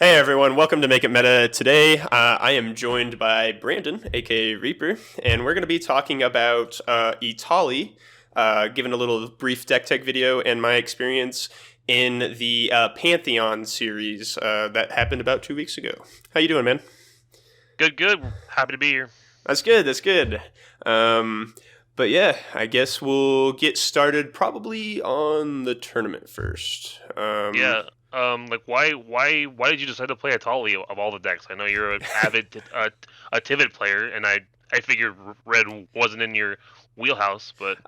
Hey everyone, welcome to Make It Meta. Today, I am joined by Brandon, aka Reaper, and we're going to be talking about Etali, giving a little brief deck tech video and my experience in the Pantheon series that happened about 2 weeks ago. How you doing, man? Good, good. Happy to be here. That's good. That's good. But yeah, I guess we'll get started probably on the tournament first. Yeah. Why did you decide to play Etali of all the decks? I know you're an avid a Tivit player, and I figured red wasn't in your wheelhouse, but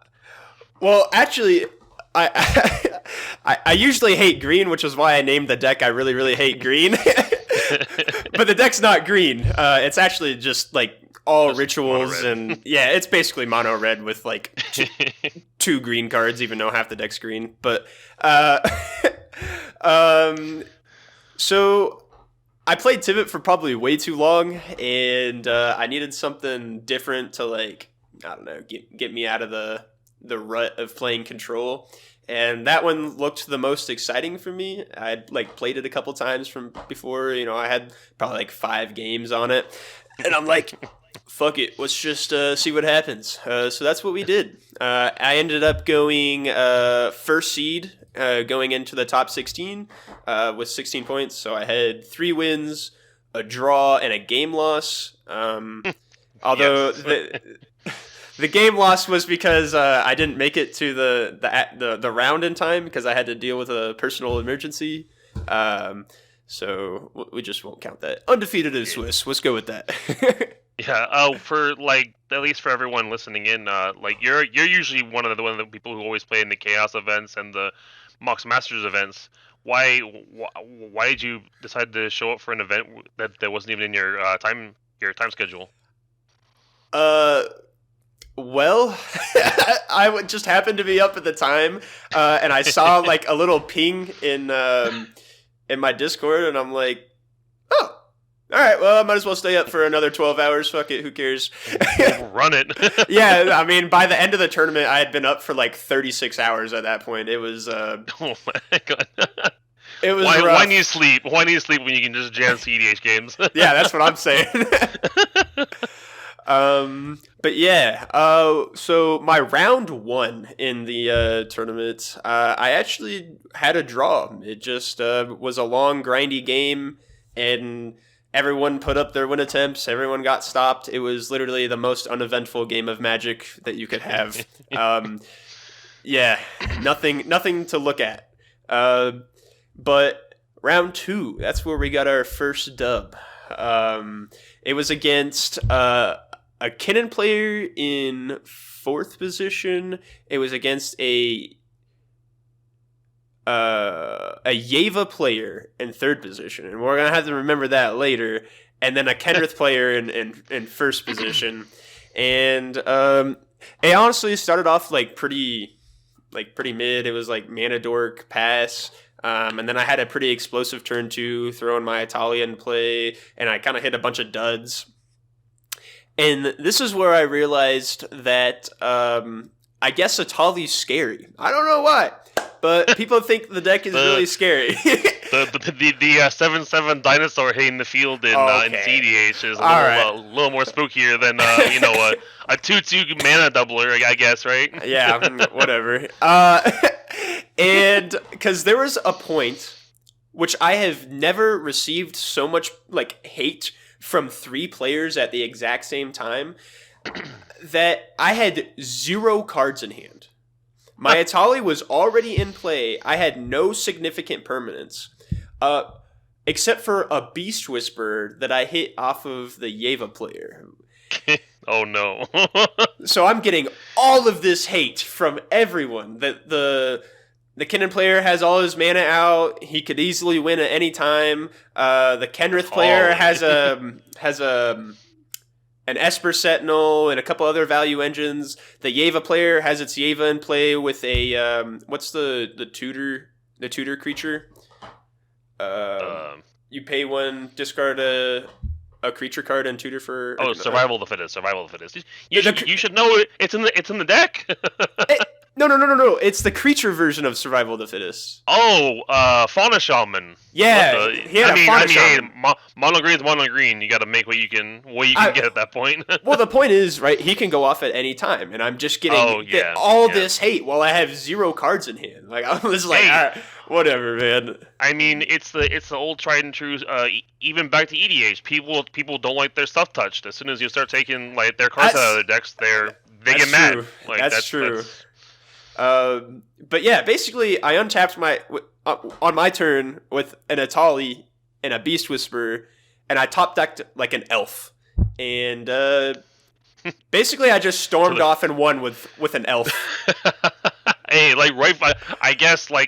Well, actually, I, I usually hate green, which is why I named the deck. I really, really hate green. But the deck's not green. It's actually just like all just rituals, mono-red. and yeah, it's basically mono red with like two green cards, even though half the deck's green. But um, so I played Tivit for probably way too long, and I needed something different to I don't know, get me out of the rut of playing Control. And that one looked the most exciting for me. I'd played it a couple times from before. I had probably 5 games on it, and I'm like, fuck it, let's just see what happens. So that's what we did. I ended up going first seed, going into the top 16 with 16 points. So I had 3 wins, a draw, and a game loss. Although Yes. the game loss was because I didn't make it to the round in time because I had to deal with a personal emergency. So we just won't count that. Undefeated is Swiss. Let's go with that. Yeah. For at least for everyone listening in, you're usually one of the people who always play in the Chaos events and the Mox Masters events. Why did you decide to show up for an event that wasn't even in your time schedule? uh, well, I would just happened to be up at the time, and I saw a little ping in my Discord, and I'm like, oh. All right, well, I might as well stay up for another 12 hours. Fuck it, who cares? Run it. Yeah, I mean, by the end of the tournament, I had been up for 36 hours at that point. It was Oh my god. it was Why rough. need you sleep? Why need you sleep when you can just jam cedh games? Yeah, that's what I'm saying. But yeah, so my round one in the tournament, I actually had a draw. It just was a long, grindy game, and everyone put up their win attempts. Everyone got stopped. It was literally the most uneventful game of Magic that you could have. Yeah, nothing to look at. But round two, that's where we got our first dub. It was against a Kinnan player in fourth position. It was against a Yeva player in third position, and we're gonna have to remember that later. And then a Kenrith player in first position, and it honestly started off pretty mid. It was Mana Dork pass. And then I had a pretty explosive turn two, throwing my Italian play, and I kind of hit a bunch of duds. And this is where I realized that I guess Itali's scary. I don't know why, but people think the deck is really the scary. the 7/7 dinosaur hitting the field in Okay. cdh is All right. a little more spookier than a 2/2 mana doubler, I guess, right? Yeah, whatever. And because there was a point which I have never received so much hate from 3 players at the exact same time that I had 0 cards in hand. My Etali was already in play. I had no significant permanents, except for a Beast Whisperer that I hit off of the Yeva player. Oh no. So I'm getting all of this hate from everyone. That the Kinnan player has all his mana out. He could easily win at any time. The Kenrith player has an Esper Sentinel and a couple other value engines. The Yeva player has its Yeva in play with a what's the tutor creature? um, You pay 1, discard a creature card, and tutor for. survival of the fittest. You The, should know it's in the deck. No. It's the creature version of Survival of the Fittest. Oh, Fauna Shaman. Yeah, he had a Fauna Shaman. Hey, mono green's mono green. You got to make what you can get at that point. Well, the point is, right, he can go off at any time, and I'm just getting this hate while I have 0 cards in hand. Like, I was like, whatever, man. I mean, it's the old tried and true. Even back to EDH, people don't like their stuff touched. As soon as you start taking like their cards out of their decks, they get mad. Like, that's true. But yeah, basically, I untapped on my turn with an Etali and a Beast Whisperer, and I top decked like an elf, and basically I just stormed off and won with an elf. Hey, like I guess they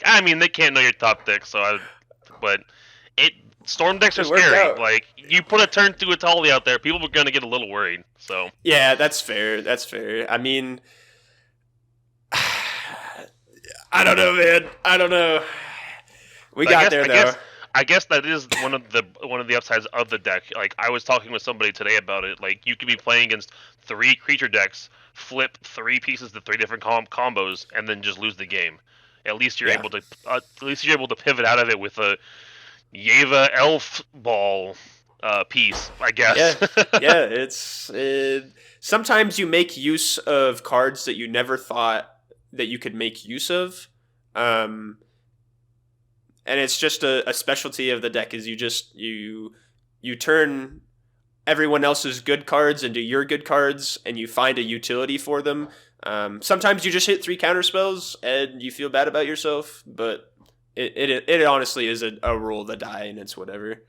can't know your top deck, but storm decks are scary. Like, you put a turn 2 Etali out there, people are gonna get a little worried. So yeah, that's fair. I mean, I don't know, man. I don't know. We got there though. I guess that is one of the upsides of the deck. Like, I was talking with somebody today about it. Like, you could be playing against 3 creature decks, flip 3 pieces to 3 different combos, and then just lose the game. At least you're able to pivot out of it with a Yeva Elf Ball piece, I guess. Yeah. Sometimes you make use of cards that you never thought that you could make use of. And it's just a specialty of the deck is you turn everyone else's good cards into your good cards, and you find a utility for them. Sometimes you just hit 3 counter spells and you feel bad about yourself, but it honestly is a roll of the die, and it's whatever.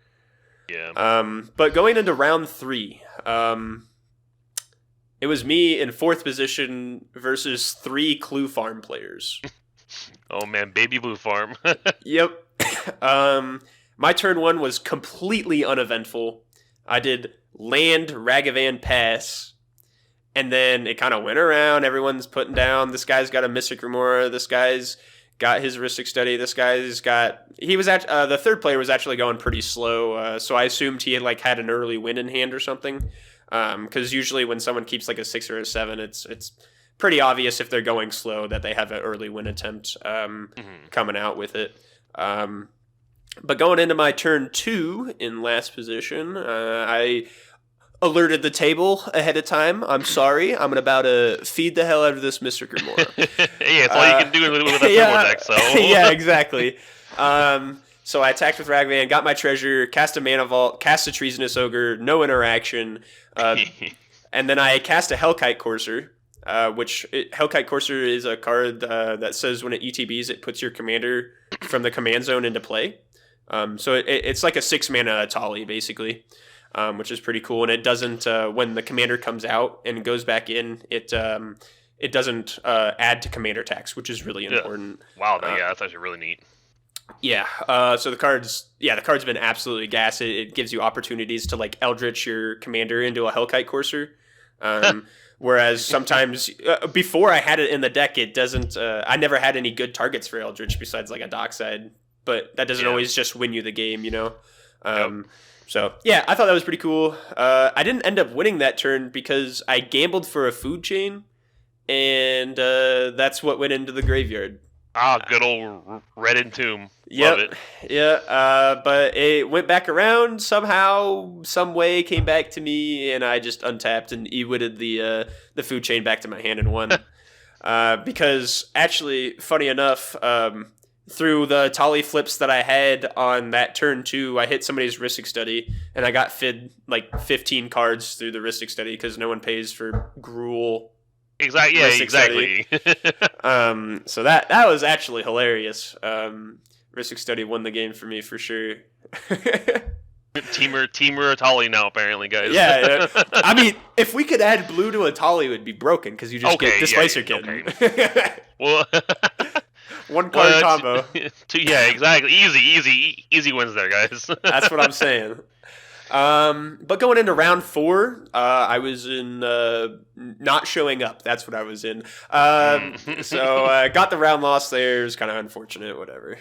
Yeah. But going into round 3, it was me in 4th position versus 3 Clue Farm players. Oh man, Baby Blue Farm. Yep. My turn 1 was completely uneventful. I did land, Ragavan, pass, and then it kind of went around. Everyone's putting down. This guy's got a Mystic Remora. This guy's got his Ristic Study. This guy's got... He was at... the third player was actually going pretty slow, so I assumed he had an early win in hand or something. Because usually when someone keeps like a 6 or a 7, it's pretty obvious if they're going slow that they have an early win attempt coming out with it. But going into my turn 2 in last position, I alerted the table ahead of time. I'm sorry. I'm about to feed the hell out of this Mystic Remora. Hey, it's all you can do with a turbo deck, so... Yeah, exactly. So I attacked with Ragavan, got my treasure, cast a Mana Vault, cast a Treasonous Ogre, no interaction, and then I cast a Hellkite Courser, Hellkite Courser is a card that says when it ETBs, it puts your commander from the command zone into play. So it's like a 6-mana Etali, basically, which is pretty cool. And it doesn't, when the commander comes out and goes back in, it doesn't add to commander tax, which is really important. Wow, that's actually really neat. Yeah, so the card's been absolutely gas. It gives you opportunities to Eldritch your commander into a Hellkite Courser. Whereas sometimes before I had it in the deck, it doesn't. I never had any good targets for Eldritch besides a Dockside, but that doesn't always just win you the game, you know. So yeah, I thought that was pretty cool. I didn't end up winning that turn because I gambled for a food chain, and that's what went into the graveyard. Good old Red Entomb. Yep. Love it. Yeah, but it went back around somehow, some way, came back to me, and I just untapped and e-witted the food chain back to my hand and won. Because, actually, funny enough, through the Etali flips that I had on that turn 2, I hit somebody's Ristic Study, and I got fid 15 cards through the Ristic Study because no one pays for Gruul. Exactly. Yeah, exactly. So that was actually hilarious. Ristic Study won the game for me for sure. Teamer Etali now, apparently, guys. Yeah. I mean, if we could add blue to Etali, it would be broken because you just get Displacer Kitten. Okay. Well, 1 card combo. Yeah, exactly. Easy wins there, guys. That's what I'm saying. But going into round 4, I was in not showing up. That's what I was in. So I got the round loss there. It was kind of unfortunate, whatever.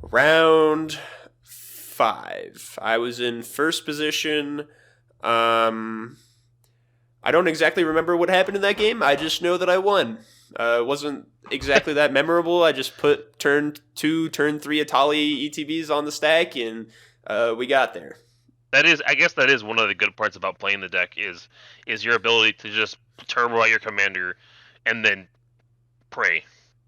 Round 5, I was in first position. I don't exactly remember what happened in that game. I just know that I won. Wasn't exactly that memorable. I just put turn 2, turn 3 Etali ETBs on the stack, and we got there. I guess that is one of the good parts about playing the deck is your ability to just turbo out your commander, and then pray.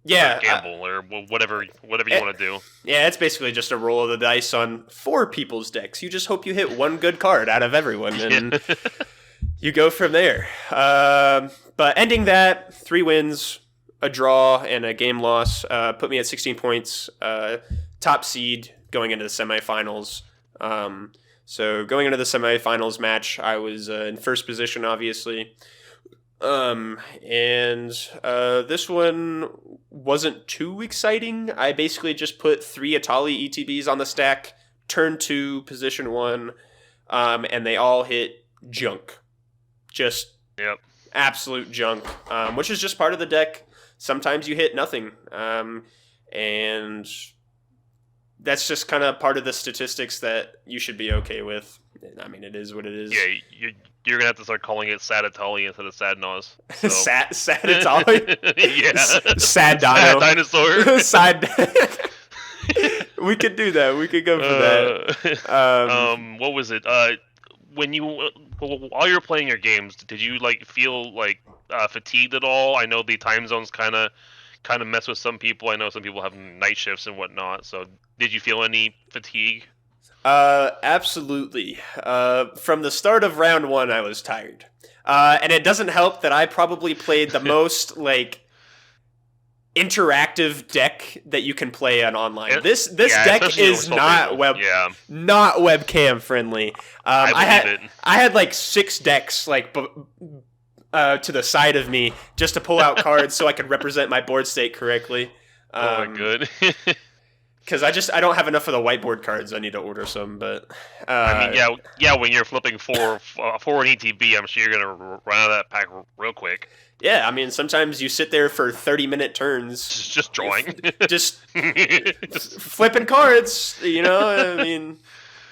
Yeah, or gamble or whatever you want to do. Yeah, it's basically just a roll of the dice on 4 people's decks. You just hope you hit one good card out of everyone, and you go from there. But ending that, 3 wins, a draw, and a game loss put me at 16 points, top seed going into the semifinals. So going into the semifinals match, I was in first position, obviously. And this one wasn't too exciting. I basically just put 3 Etali ETBs on the stack, turn 2, position 1, and they all hit junk. Just absolute junk, which is just part of the deck. Sometimes you hit nothing, and that's just kind of part of the statistics that you should be okay with. I mean, it is what it is. Yeah, you're gonna have to start calling it sad Etali instead of sad Nos. So. sad Etali? Yeah. Sad Dino. Sad dinosaur. Sad. We could do that. We could go for that. What was it? When you while you were playing your games, did you feel fatigued at all? I know the time zones kind of mess with some people. I know some people have night shifts and whatnot. So did you feel any fatigue? Absolutely. From the start of round 1, I was tired. And it doesn't help that I probably played the most interactive deck that you can play on online. This deck is not webcam friendly. I had 6 decks to the side of me just to pull out cards so I could represent my board state correctly. Good. Because I don't have enough of the whiteboard cards. I need to order some, but I mean, when you're flipping for an ETB, I'm sure you're gonna run out of that pack real quick. Yeah, I mean, sometimes you sit there for 30-minute turns, just drawing, just flipping cards. I mean,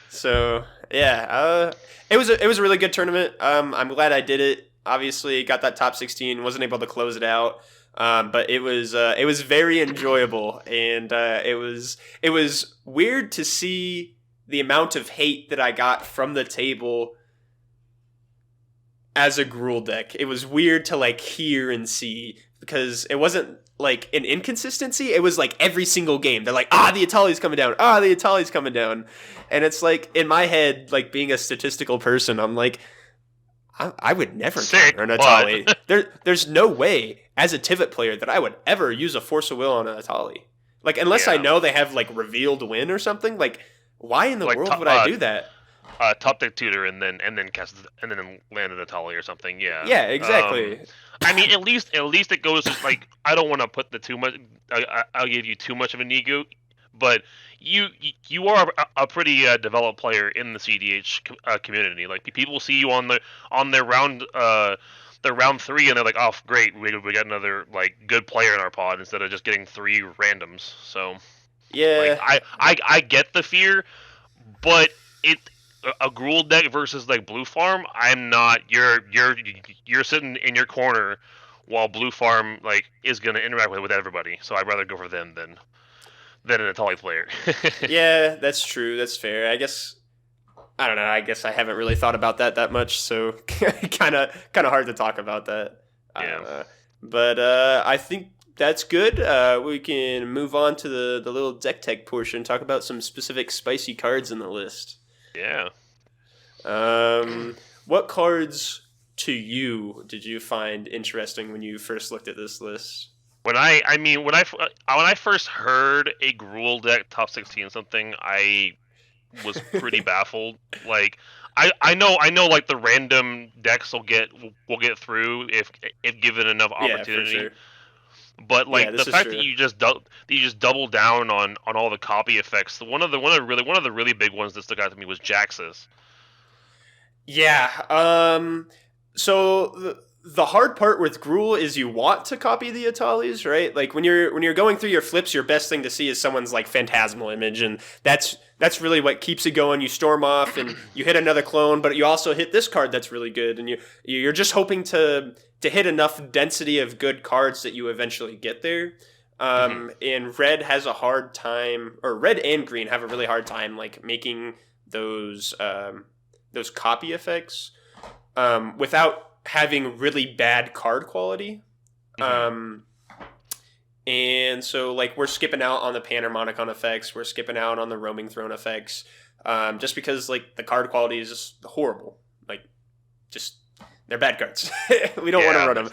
so yeah, it was a really good tournament. I'm glad I did it. Obviously, got that top 16. Wasn't able to close it out. But it was very enjoyable, and it was weird to see the amount of hate that I got from the table as a Gruul deck. It was weird to hear and see, because it wasn't an inconsistency. It was every single game they're the Etali's coming down, the Etali's coming down, and it's in my head, being a statistical person, I'm I would never counter an Etali. There's no way, as a Tivit player, that I would ever use a Force of Will on an Etali. Unless I know they have revealed win or something. Why in the world would I do that? Top deck tutor and then cast and then land an Etali or something. Yeah. Yeah, exactly. I mean, at least it goes I don't want to put the too much. I'll give you too much of an ego, but you are a pretty developed player in the CDH community. People see you on their round their round 3 and they're oh great, we got another good player in our pod instead of just getting 3 randoms. So yeah, I get the fear, but a Gruul deck versus Blue Farm, I'm not. You're sitting in your corner while Blue Farm is gonna interact with everybody. So I'd rather go for them than an Etali player. Yeah, that's true. That's fair. I guess I don't know. I guess I haven't really thought about that much, so kind of hard to talk about that. Yeah. But I think that's good. We can move on to the little deck tech portion. Talk about some specific spicy cards in the list. Yeah. What cards to you did you find interesting when you first looked at this list? When I first heard a Gruul deck top 16 something, I was pretty baffled. I know the random decks will get through if given enough opportunity. Yeah, for sure. But the fact that you just double down on all the copy effects. One of the really big ones that stuck out to me was Jax's. Yeah. So the hard part with Gruul is you want to copy the Italis, right? Like when you're going through your flips, your best thing to see is someone's like phantasmal image, and that's really what keeps it going. You storm off and you hit another clone, but you also hit this card that's really good, and you're just hoping to hit enough density of good cards that you eventually get there. And red has a hard time, or red and green have a really hard time like making those copy effects without having really bad card quality. And so like we're skipping out on the Panharmonicon effects, we're skipping out on the Roaming Throne effects, just because like the card quality is just horrible. Like just they're bad cards. We don't want to run them.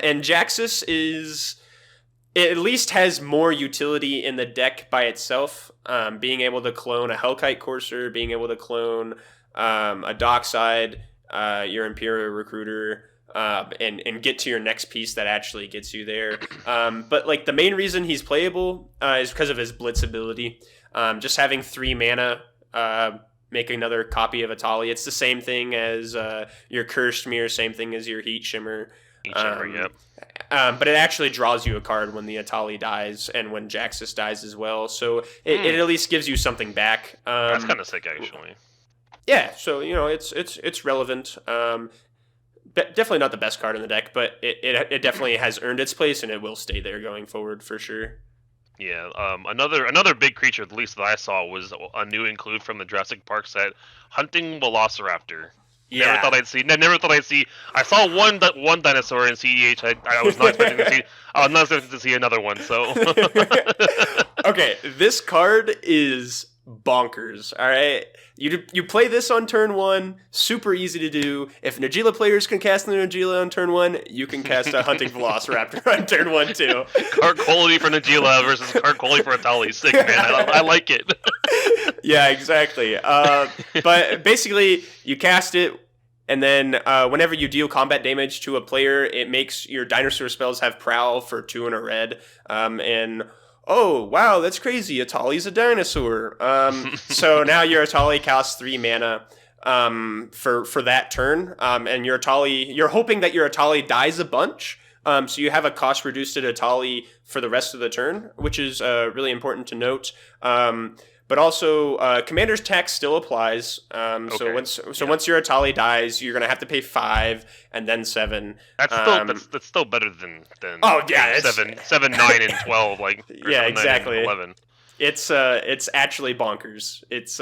And Jaxus it at least has more utility in the deck by itself. Being able to clone a Hellkite Courser, being able to clone a Dockside, your Imperial Recruiter, and get to your next piece that actually gets you there. But like the main reason he's playable is because of his Blitz ability. Just having 3 mana, make another copy of Etali. It's the same thing as your Cursed Mirror, same thing as your Heat Shimmer. Yep. But it actually draws you a card when the Etali dies and when Jaxus dies as well. So it at least gives you something back. That's kind of sick, actually. Yeah, so it's relevant. Definitely not the best card in the deck, but it definitely has earned its place, and it will stay there going forward for sure. Yeah. Another big creature, at least that I saw, was a new include from the Jurassic Park set, Hunting Velociraptor. Yeah. Never thought I'd see. I saw one dinosaur in CEH. I was not expecting to see. I was not expecting to see another one. So. Okay, this card is bonkers. All right, you play this on turn 1, super easy to do. If Najeela players can cast the Najeela on turn 1, you can cast a Hunting Velociraptor on turn 1 too. Card quality for Najeela versus card quality for Etali. Sick, man. I like it. Yeah, exactly. But basically, you cast it, and then whenever you deal combat damage to a player, it makes your dinosaur spells have Prowl for 2 and a red. And oh, wow, that's crazy. Atali's a dinosaur. So now your Etali costs 3 mana for that turn. And your Etali, you're hoping that your Etali dies a bunch. So you have a cost reduced at Etali for the rest of the turn, which is really important to note. But also, Commander's Tax still applies. Okay. So once your Etali dies, you're gonna have to pay 5 and then 7. That's still better than oh yeah, 7, 9, and 12. Like yeah, 7, exactly. 9, and 11. It's actually bonkers. It's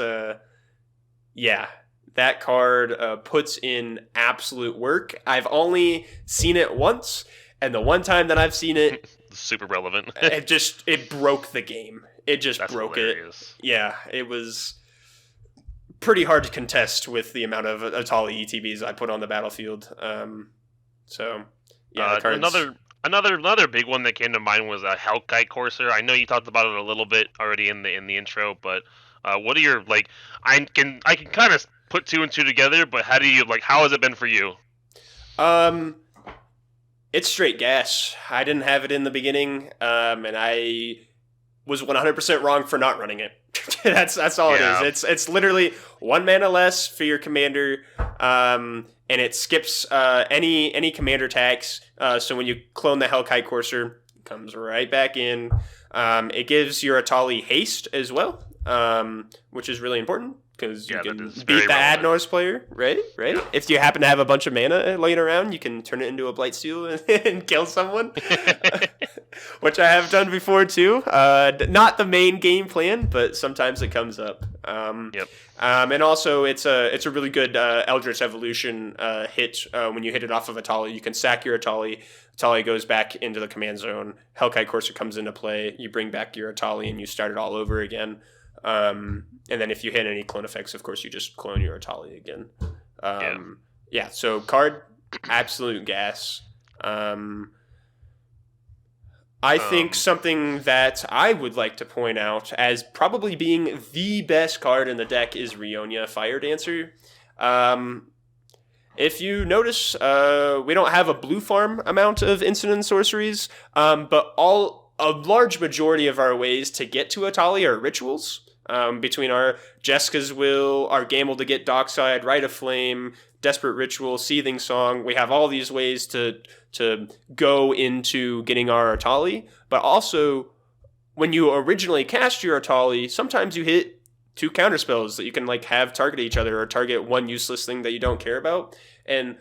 yeah, that card puts in absolute work. I've only seen it once, and the one time that I've seen it, super relevant. it broke the game. It just That's broke hilarious. it. Yeah, it was pretty hard to contest with the amount of Etali ETBs I put on the battlefield. So yeah, another big one that came to mind was a Hellkite Courser. I know you talked about it a little bit already in the intro, but what are your like? I can kind of put 2 and 2 together, but how has it been for you? It's straight gas. I didn't have it in the beginning, and I was 100% wrong for not running it. That's all it is. It's literally 1 mana less for your commander, and it skips any commander tax. So when you clone the Hellkite Courser, it comes right back in. It gives your Etali haste as well, which is really important because you can beat the Ad Norse player, right? Yeah. If you happen to have a bunch of mana laying around, you can turn it into a Blightsteel and kill someone, which I have done before too. Not the main game plan, but sometimes it comes up. And also it's a really good Eldritch Evolution hit. When you hit it off of Etali, you can sack your Etali. Etali goes back into the command zone. Hellkite Courser comes into play. You bring back your Etali and you start it all over again. And then if you hit any clone effects, of course, you just clone your Etali again. Yeah, so card, absolute gas. I think something that I would like to point out as probably being the best card in the deck is Rionia Fire Dancer. If you notice, we don't have a blue farm amount of instant and sorceries, but a large majority of our ways to get to Etali are rituals. between our Jessica's Will, our Gamble to get Dockside, Rite of Flame, Desperate Ritual, Seething Song. We have all these ways to go into getting our Etali, but also when you originally cast your Etali, sometimes you hit 2 counterspells that you can like have target each other or target one useless thing that you don't care about. And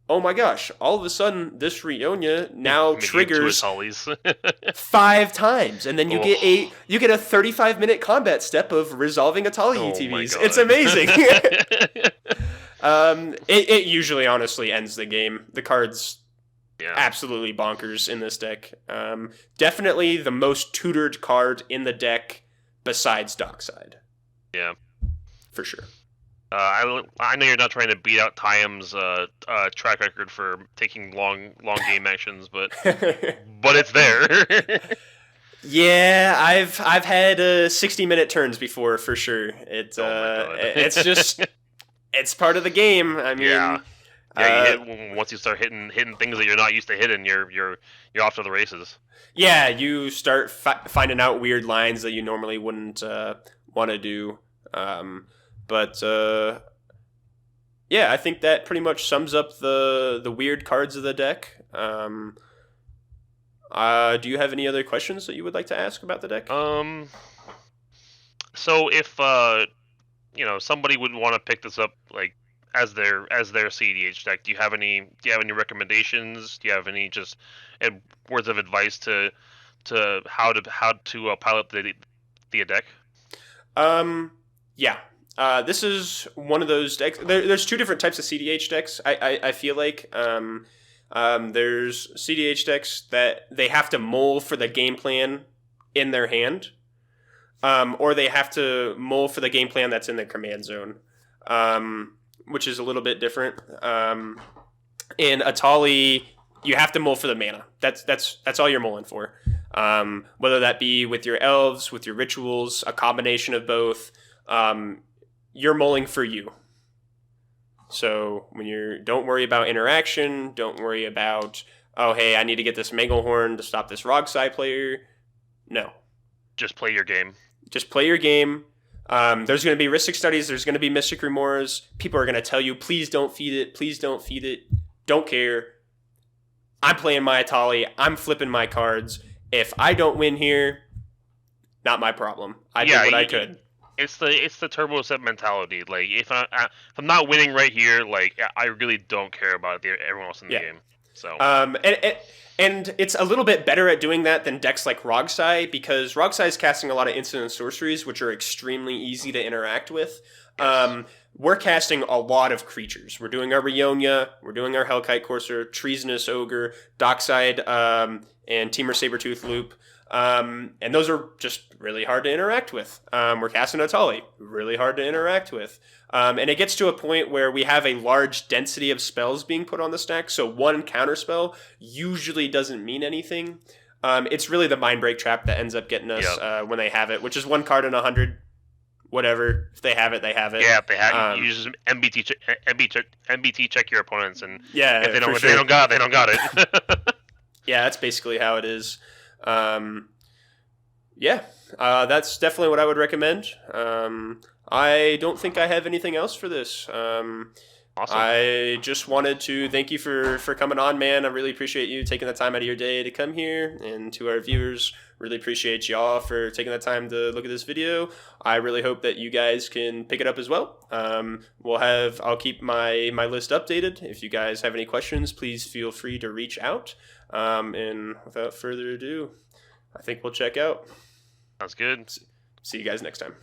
oh my gosh, all of a sudden this Rionia now triggers 5 times, and then you get a 35-minute combat step of resolving Etali ETBs. It's amazing. It usually honestly ends the game. The cards absolutely bonkers in this deck. Definitely the most tutored card in the deck besides Dockside. Yeah, for sure. I know you're not trying to beat out Tyam's track record for taking long game actions, but it's there. Yeah, I've had 60-minute turns before for sure. It's just it's part of the game. I mean, once you start hitting things that you're not used to hitting, you're off to the races. Yeah, you start finding out weird lines that you normally wouldn't want to do. But I think that pretty much sums up the weird cards of the deck. Do you have any other questions that you would like to ask about the deck? So if somebody would want to pick this up like as their CDH deck, do you have any recommendations? Do you have any just words of advice to how to pilot the deck? Yeah. This is one of those decks. There's 2 different types of CDH decks. I feel like there's CDH decks that they have to mull for the game plan in their hand, or they have to mull for the game plan that's in their command zone, which is a little bit different. In Etali, you have to mull for the mana. That's all you're mulling for. Whether that be with your elves, with your rituals, a combination of both. You're mulling for you. So when don't worry about interaction, don't worry about, oh hey, I need to get this Manglehorn to stop this Rogsai player. No. Just play your game. Just play your game. There's going to be Rhystic Studies, there's going to be Mystic Remorse. People are going to tell you, please don't feed it, please don't feed it. Don't care. I'm playing my Etali, I'm flipping my cards. If I don't win here, not my problem. I did what I could. It's the turbo set mentality. Like if I'm not winning right here, like I really don't care about everyone else in the game. So and it's a little bit better at doing that than decks like Rogsai, because Rogsai is casting a lot of instant and sorceries, which are extremely easy to interact with. Yes. We're casting a lot of creatures. We're doing our Rionia, we're doing our Hellkite Courser, Treasonous Ogre, Dockside, and Temur Sabertooth Loop. And those are just really hard to interact with. We're casting Etali, really hard to interact with. And it gets to a point where we have a large density of spells being put on the stack, so one counterspell usually doesn't mean anything. It's really the Mind Break Trap that ends up getting us when they have it, which is 1 card in 100. Whatever. If they have it, they have it. Yeah, if they have it, you just MBT check your opponents, and if they don't got it. Yeah, that's basically how it is. That's definitely what I would recommend. I don't think I have anything else for this. Awesome. I just wanted to thank you for coming on, man. I really appreciate you taking the time out of your day to come here, and to our viewers, really appreciate y'all for taking the time to look at this video. I really hope that you guys can pick it up as well. I'll keep my list updated. If you guys have any questions, please feel free to reach out. And without further ado, I think we'll check out. Sounds good. See you guys next time.